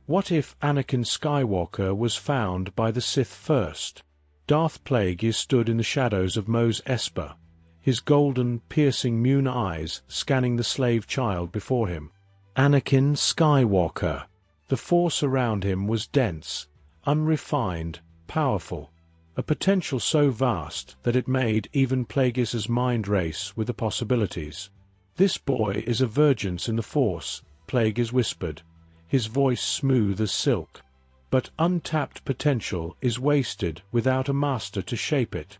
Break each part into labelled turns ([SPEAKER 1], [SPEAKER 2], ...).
[SPEAKER 1] What if Anakin Skywalker was found by the Sith first? Darth Plagueis stood in the shadows of Mos Espa, his golden, piercing moon eyes scanning the slave child before him. Anakin Skywalker. The force around him was dense, unrefined, powerful, a potential so vast that it made even Plagueis's mind race with the possibilities. "This boy is a virgin in the Force," Plagueis whispered, his voice smooth as silk. "But untapped potential is wasted without a master to shape it.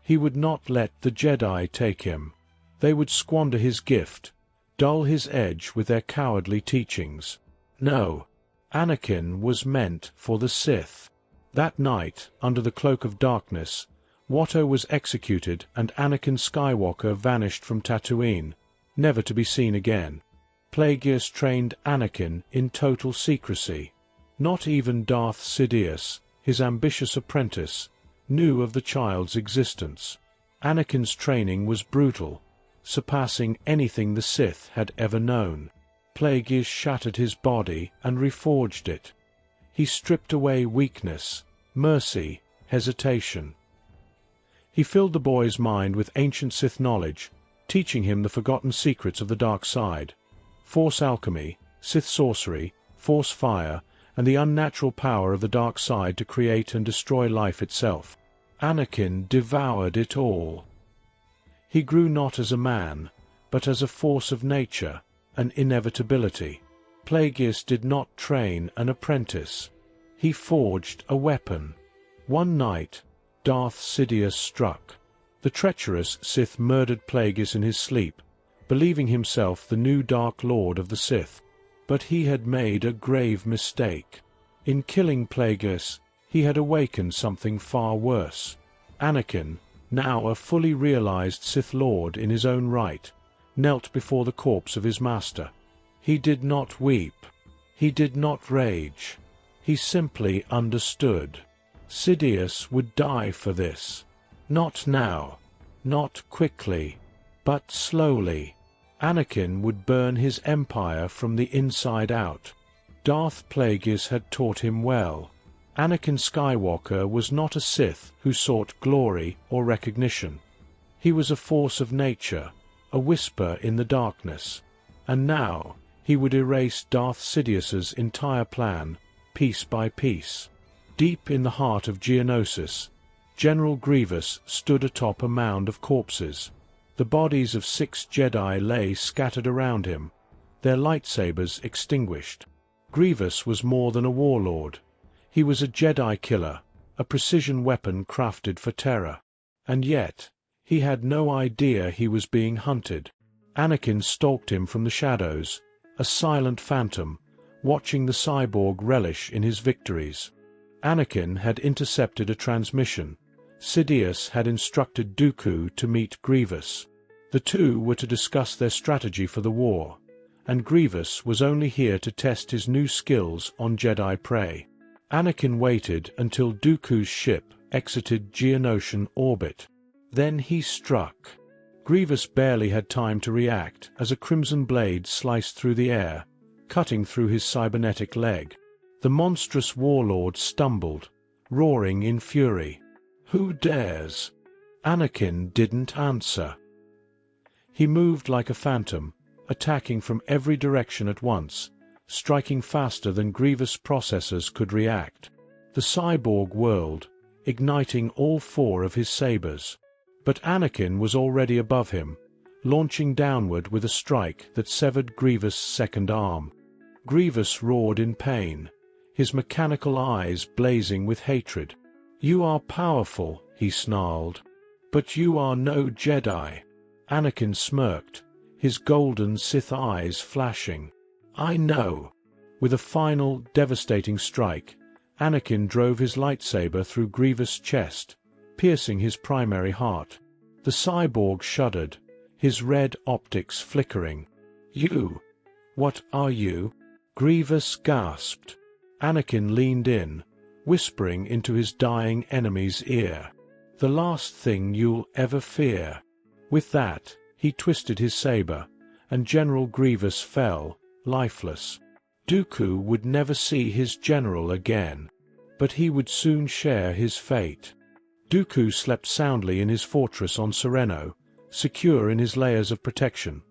[SPEAKER 1] He would not let the Jedi take him. They would squander his gift, dull his edge with their cowardly teachings. No, Anakin was meant for the Sith." That night, under the cloak of darkness, Watto was executed and Anakin Skywalker vanished from Tatooine, never to be seen again. Plagueis trained Anakin in total secrecy. Not even Darth Sidious, his ambitious apprentice, knew of the child's existence. Anakin's training was brutal, surpassing anything the Sith had ever known. Plagueis shattered his body and reforged it. He stripped away weakness, mercy, hesitation. He filled the boy's mind with ancient Sith knowledge, teaching him the forgotten secrets of the dark side: Force alchemy, Sith sorcery, Force fire, and the unnatural power of the dark side to create and destroy life itself. Anakin devoured it all. He grew not as a man, but as a force of nature, an inevitability. Plagueis did not train an apprentice. He forged a weapon. One night, Darth Sidious struck. The treacherous Sith murdered Plagueis in his sleep, believing himself the new Dark Lord of the Sith. But he had made a grave mistake. In killing Plagueis, he had awakened something far worse. Anakin, now a fully realized Sith Lord in his own right, knelt before the corpse of his master. He did not weep. He did not rage. He simply understood. Sidious would die for this. Not now, not quickly, but slowly. Anakin would burn his empire from the inside out. Darth Plagueis had taught him well. Anakin Skywalker was not a Sith who sought glory or recognition. He was a force of nature, a whisper in the darkness. And now he would erase Darth Sidious's entire plan, piece by piece. Deep in the heart of Geonosis, General Grievous stood atop a mound of corpses. The bodies of 6 Jedi lay scattered around him, their lightsabers extinguished. Grievous was more than a warlord. He was a Jedi killer, a precision weapon crafted for terror. And yet, he had no idea he was being hunted. Anakin stalked him from the shadows, a silent phantom, watching the cyborg relish in his victories. Anakin had intercepted a transmission. Sidious had instructed Dooku to meet Grievous. The two were to discuss their strategy for the war, and Grievous was only here to test his new skills on Jedi prey. Anakin waited until Dooku's ship exited Geonosian orbit. Then he struck. Grievous barely had time to react as a crimson blade sliced through the air, cutting through his cybernetic leg. The monstrous warlord stumbled, roaring in fury. "Who dares?" Anakin didn't answer. He moved like a phantom, attacking from every direction at once, striking faster than Grievous' processors could react. The cyborg whirled, igniting all 4 of his sabers. But Anakin was already above him, launching downward with a strike that severed Grievous' second arm. Grievous roared in pain, his mechanical eyes blazing with hatred. "You are powerful," he snarled, "but you are no Jedi." Anakin smirked, his golden Sith eyes flashing. "I know." With a final, devastating strike, Anakin drove his lightsaber through Grievous' chest, piercing his primary heart. The cyborg shuddered, his red optics flickering. "You? What are you?" Grievous gasped. Anakin leaned in, whispering into his dying enemy's ear. "The last thing you'll ever fear." With that, he twisted his saber, and General Grievous fell, lifeless. Dooku would never see his general again, but he would soon share his fate. Dooku slept soundly in his fortress on Sereno, secure in his layers of protection,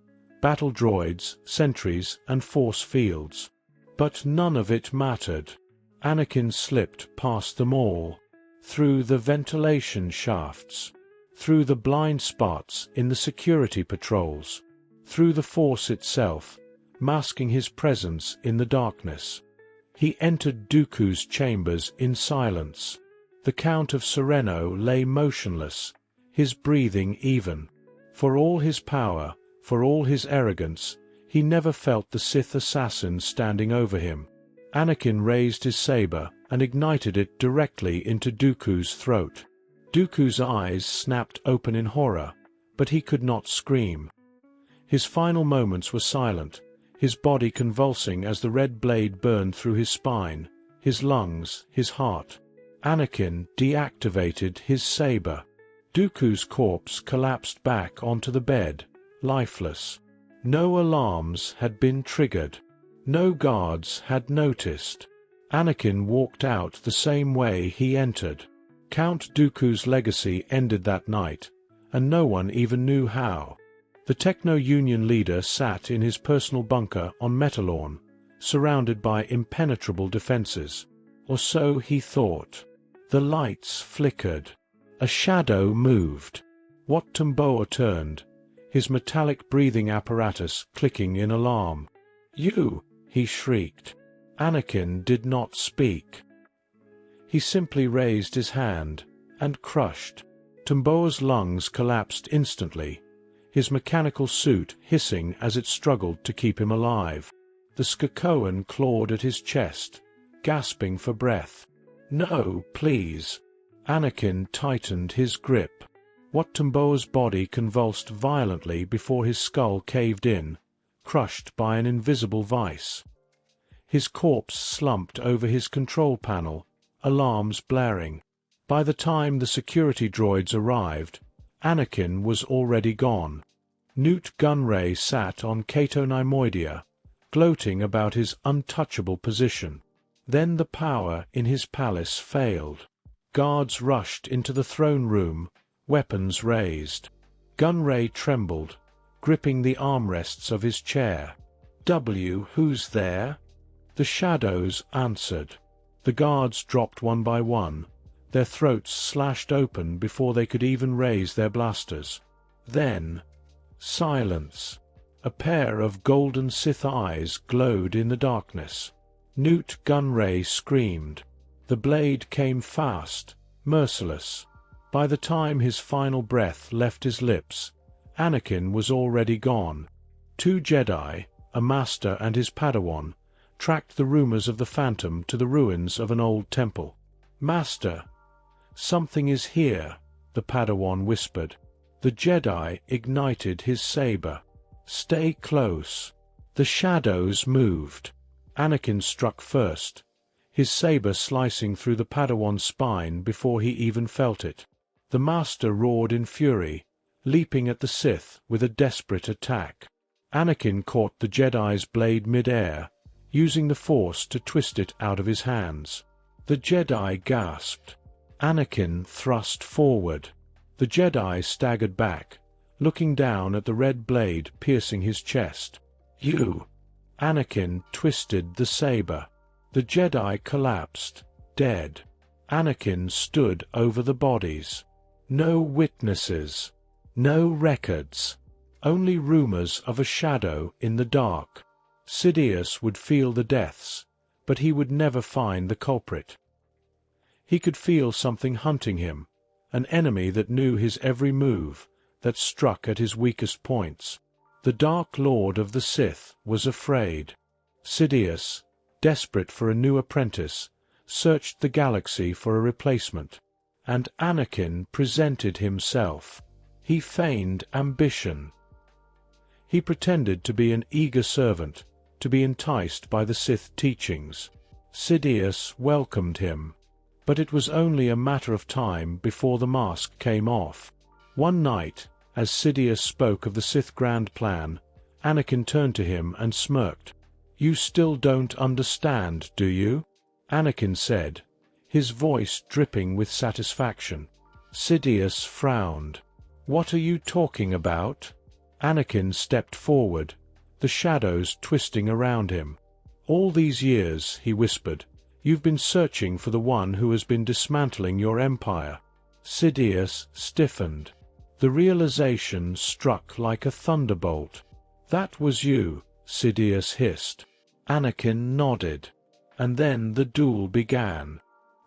[SPEAKER 1] battle droids, sentries, and force fields. But none of it mattered. Anakin slipped past them all, through the ventilation shafts, through the blind spots in the security patrols, through the Force itself, masking his presence in the darkness. He entered Dooku's chambers in silence. The Count of Sereno lay motionless, his breathing even. For all his power, for all his arrogance, he never felt the Sith assassin standing over him. Anakin raised his saber and ignited it directly into Dooku's throat. Dooku's eyes snapped open in horror, but he could not scream. His final moments were silent, his body convulsing as the red blade burned through his spine, his lungs, his heart. Anakin deactivated his saber. Dooku's corpse collapsed back onto the bed, lifeless. No alarms had been triggered. No guards had noticed. Anakin walked out the same way he entered. Count Dooku's legacy ended that night, and no one even knew how. The Techno-Union leader sat in his personal bunker on Metalorn, surrounded by impenetrable defenses. Or so he thought. The lights flickered. A shadow moved. Wat Tamboa turned, his metallic breathing apparatus clicking in alarm. "You!" he shrieked. Anakin did not speak. He simply raised his hand, and crushed. Tamboa's lungs collapsed instantly, his mechanical suit hissing as it struggled to keep him alive. The Skakoan clawed at his chest, gasping for breath. "No, please." Anakin tightened his grip. Wat Tamboa's body convulsed violently before his skull caved in, crushed by an invisible vice. His corpse slumped over his control panel, alarms blaring. By the time the security droids arrived, Anakin was already gone. Newt Gunray sat on Cato Neimoidia, gloating about his untouchable position. Then the power in his palace failed. Guards rushed into the throne room, weapons raised. Gunray trembled, gripping the armrests of his chair. "Who's there?" The shadows answered. The guards dropped one by one, their throats slashed open before they could even raise their blasters. Then, silence. A pair of golden Sith eyes glowed in the darkness. Newt Gunray screamed. The blade came fast, merciless. By the time his final breath left his lips, Anakin was already gone. Two Jedi, a master and his Padawan, tracked the rumors of the Phantom to the ruins of an old temple. "Master, something is here," the Padawan whispered. The Jedi ignited his saber. "Stay close." The shadows moved. Anakin struck first, his saber slicing through the Padawan's spine before he even felt it. The Master roared in fury, leaping at the Sith with a desperate attack. Anakin caught the Jedi's blade mid-air, using the Force to twist it out of his hands. The Jedi gasped. Anakin thrust forward. The Jedi staggered back, looking down at the red blade piercing his chest. "You!" Anakin twisted the saber. The Jedi collapsed, dead. Anakin stood over the bodies. No witnesses. No records. Only rumors of a shadow in the dark. Sidious would feel the deaths, but he would never find the culprit. He could feel something hunting him, an enemy that knew his every move, that struck at his weakest points. The Dark Lord of the Sith was afraid. Sidious, desperate for a new apprentice, searched the galaxy for a replacement. And Anakin presented himself. He feigned ambition. He pretended to be an eager servant, to be enticed by the Sith teachings. Sidious welcomed him. But it was only a matter of time before the mask came off. One night, as Sidious spoke of the Sith grand plan, Anakin turned to him and smirked. "You still don't understand, do you?" Anakin said, his voice dripping with satisfaction. Sidious frowned. "What are you talking about?" Anakin stepped forward, the shadows twisting around him. "All these years," he whispered, "you've been searching for the one who has been dismantling your empire." Sidious stiffened. The realization struck like a thunderbolt. "That was you," Sidious hissed. Anakin nodded. And then the duel began.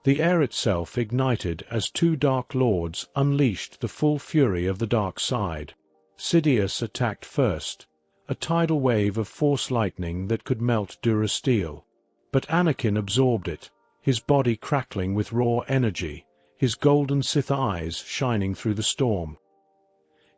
[SPEAKER 1] The air itself ignited as two Dark Lords unleashed the full fury of the dark side. Sidious attacked first, a tidal wave of force lightning that could melt durasteel. But Anakin absorbed it, his body crackling with raw energy, his golden Sith eyes shining through the storm.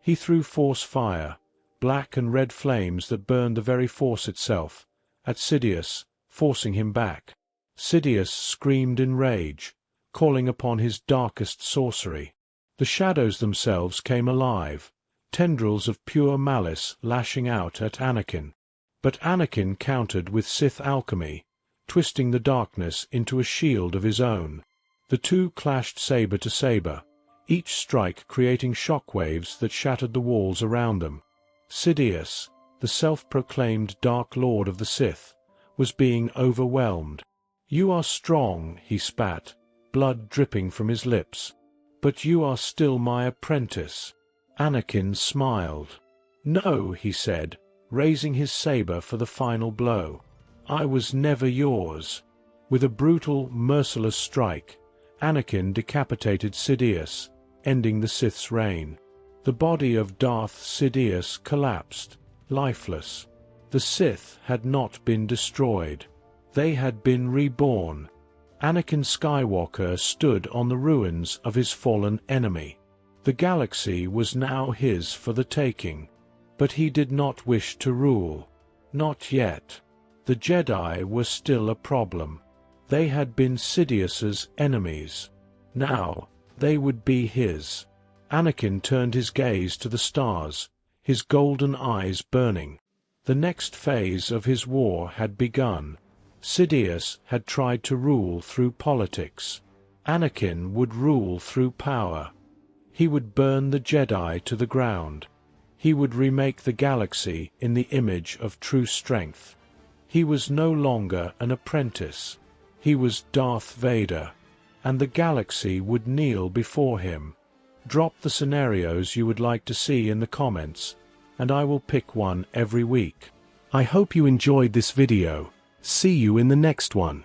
[SPEAKER 1] He threw force fire, black and red flames that burned the very force itself, at Sidious, forcing him back. Sidious screamed in rage, calling upon his darkest sorcery. The shadows themselves came alive, tendrils of pure malice lashing out at Anakin. But Anakin countered with Sith alchemy, twisting the darkness into a shield of his own. The two clashed saber to saber, each strike creating shockwaves that shattered the walls around them. Sidious, the self-proclaimed Dark Lord of the Sith, was being overwhelmed. "You are strong," he spat, blood dripping from his lips. "But you are still my apprentice." Anakin smiled. "No," he said, raising his saber for the final blow. "I was never yours." With a brutal, merciless strike, Anakin decapitated Sidious, ending the Sith's reign. The body of Darth Sidious collapsed, lifeless. The Sith had not been destroyed. They had been reborn. Anakin Skywalker stood on the ruins of his fallen enemy. The galaxy was now his for the taking. But he did not wish to rule. Not yet. The Jedi were still a problem. They had been Sidious's enemies. Now, they would be his. Anakin turned his gaze to the stars, his golden eyes burning. The next phase of his war had begun. Sidious had tried to rule through politics. Anakin would rule through power. He would burn the Jedi to the ground. He would remake the galaxy in the image of true strength. He was no longer an apprentice. He was Darth Vader, and the galaxy would kneel before him. Drop the scenarios you would like to see in the comments, and I will pick one every week. I hope you enjoyed this video. See you in the next one.